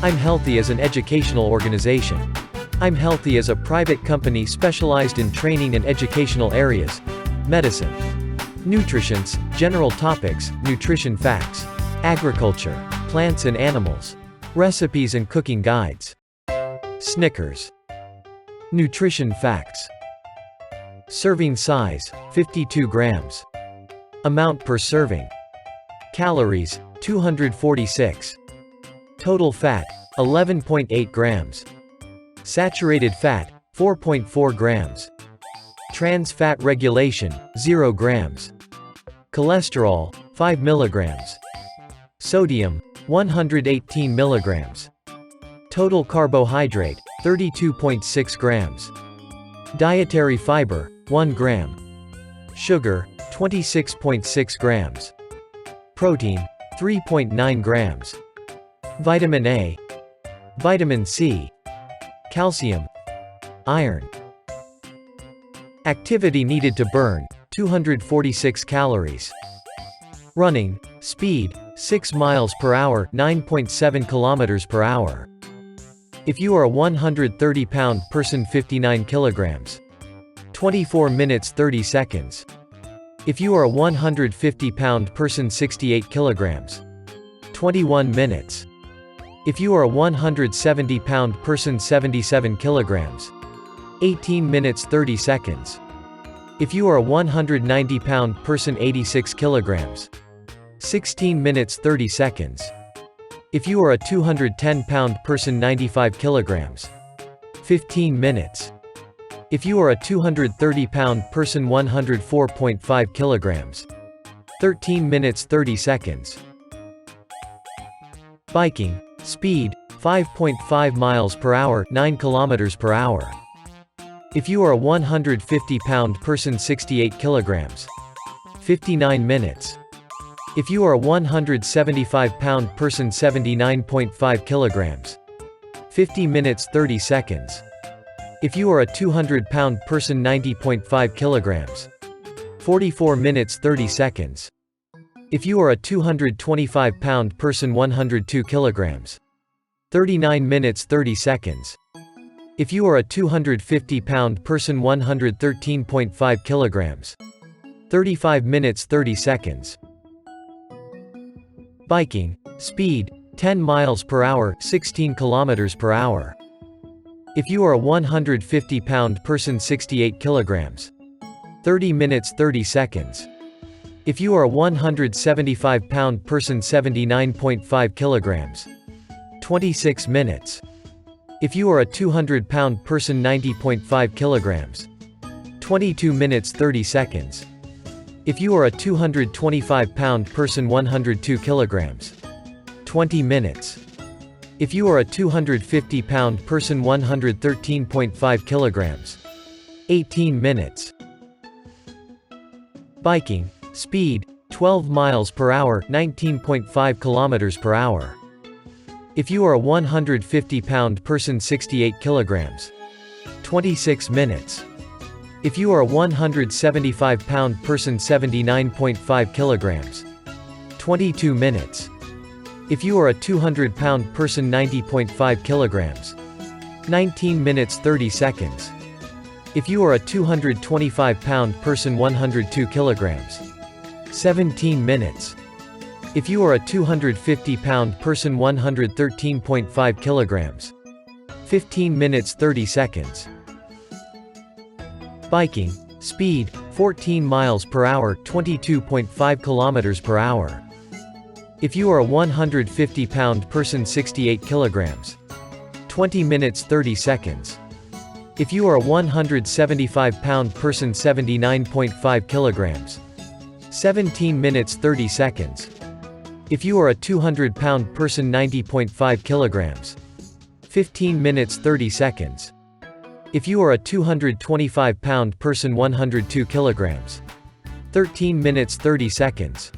I'm Healthy is an educational organization. I'm Healthy is a private company specialized in training and educational areas: medicine, nutritients, general topics, nutrition facts, agriculture, plants and animals, recipes and cooking guides. Snickers. Nutrition facts. Serving size, 52 grams. Amount per serving. Calories, 246. Total fat, 11.8 grams. Saturated fat, 4.4 grams. Trans fat regulation, 0 grams. Cholesterol, 5 milligrams. Sodium, 118 milligrams. Total carbohydrate, 32.6 grams. Dietary fiber, 1 gram. Sugar, 26.6 grams. Protein, 3.9 grams. Vitamin A, vitamin C, calcium, iron. Activity needed to burn, 246 calories. Running, speed, 6 miles per hour, 9.7 kilometers per hour. If you are a 130-pound person, 59 kilograms. 24 minutes 30 seconds. If you are a 150-pound person, 68 kilograms. 21 minutes. If you are a 170-pound person, 77 kilograms. 18 minutes 30 seconds. If you are a 190-pound person, 86 kilograms. 16 minutes 30 seconds. If you are a 210-pound person, 95 kilograms. 15 minutes. If you are a 230-pound person, 104.5 kilograms. 13 minutes 30 seconds. Biking. Speed, 5.5 miles per hour, 9 kilometers per hour. If you are a 150-pound person, 68 kilograms. 59 minutes. If you are a 175-pound person, 79.5 kilograms. 50 minutes 30 seconds. If you are a 200-pound person, 90.5 kilograms. 44 minutes 30 seconds. If you are a 225-pound person, 102 kilograms. 39 minutes 30 seconds. If you are a 250-pound person, 113.5 kilograms. 35 minutes 30 seconds. Biking. Speed, 10 miles per hour, 16 kilometers per hour. If you are a 150-pound person, 68 kilograms. 30 minutes 30 seconds. If you are a 175-pound person, 79.5 kilograms. 26 minutes. If you are a 200-pound person, 90.5 kilograms. 22 minutes 30 seconds. If you are a 225-pound person, 102 kilograms. 20 minutes. If you are a 250-pound person, 113.5 kilograms. 18 minutes. Biking. Speed, 12 miles per hour, 19.5 kilometers per hour. If you are a 150-pound person, 68 kilograms. 26 minutes. If you are a 175-pound person, 79.5 kilograms. 22 minutes. If you are a 200-pound person, 90.5 kilograms. 19 minutes 30 seconds. If you are a 225-pound person, 102 kilograms. 17 minutes. If you are a 250-pound person, 113.5 kilograms. 15 minutes 30 seconds. Biking. Speed, 14 miles per hour, 22.5 kilometers per hour. If you are a 150-pound person, 68 kilograms. 20 minutes 30 seconds. If you are a 175-pound person, 79.5 kilograms. 17 minutes 30 seconds. If you are a 200-pound person, 90.5 kilograms. 15 minutes 30 seconds. If you are a 225-pound person, 102 kilograms. 13 minutes 30 seconds.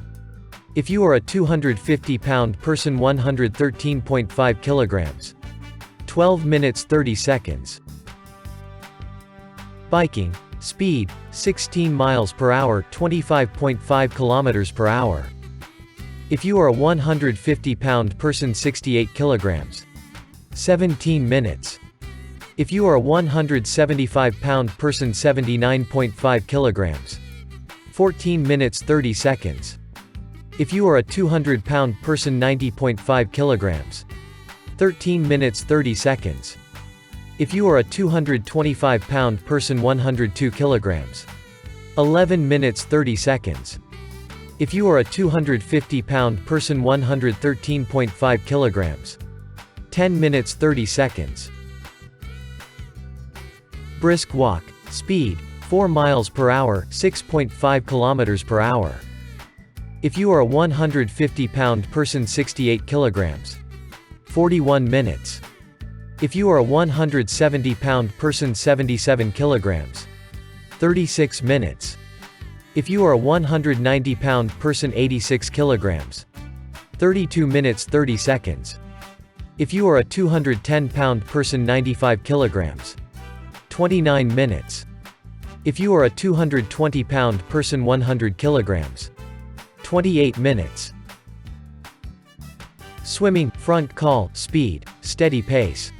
If you are a 250-pound person, 113.5 kilograms. 12 minutes 30 seconds. Biking. Speed, 16 miles per hour, 25.5 kilometers per hour. If you are a 150-pound person, 68 kilograms. 17 minutes. If you are a 175-pound person 79.5 kilograms. 14 minutes 30 seconds. If you are a 200-pound person 90.5 kilograms. 13 minutes 30 seconds. If you are a 225-pound person 102 kilograms. 11 minutes 30 seconds. If you are a 250-pound person 113.5 kilograms. 10 minutes 30 seconds. Brisk walk, speed, 4 miles per hour, 6.5 kilometers per hour. If you are a 150-pound person 68 kilograms. 41 minutes. If you are a 170-pound person 77 kilograms. 36 minutes. If you are a 190-pound person 86 kilograms. 32 minutes 30 seconds. If you are a 210-pound person 95 kilograms. 29 minutes. If you are a 220-pound person 100 kilograms. 28 minutes. Swimming, front crawl, speed, steady pace.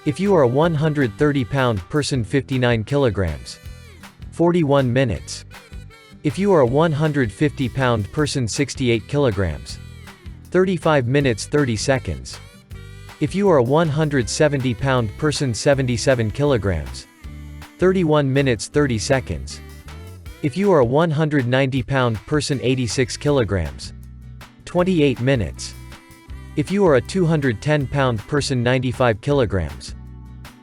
If you are a 130-pound person 59 kilograms. 41 minutes. If you are a 150-pound person 68 kilograms. 35 minutes 30 seconds. If you are a 170-pound person 77 kilograms. 31 minutes 30 seconds. If you are a 190-pound person 86 kilograms. 28 minutes. If you are a 210-pound person 95 kilograms.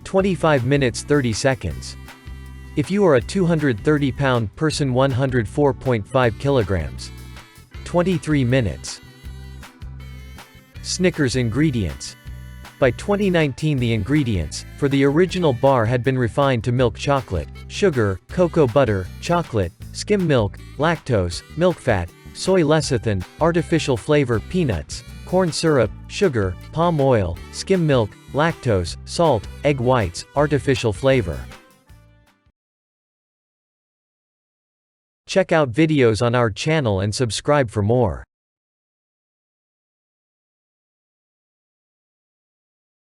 25 minutes 30 seconds. If you are a 230-pound person 104.5 kilograms. 23 minutes. Snickers ingredients. By 2019 the ingredients for the original bar had been refined to milk chocolate, sugar, cocoa butter, chocolate, skim milk, lactose, milk fat, soy lecithin, artificial flavor peanuts, corn syrup, sugar, palm oil, skim milk, lactose, salt, egg whites, artificial flavor. Check out videos on our channel and subscribe for more.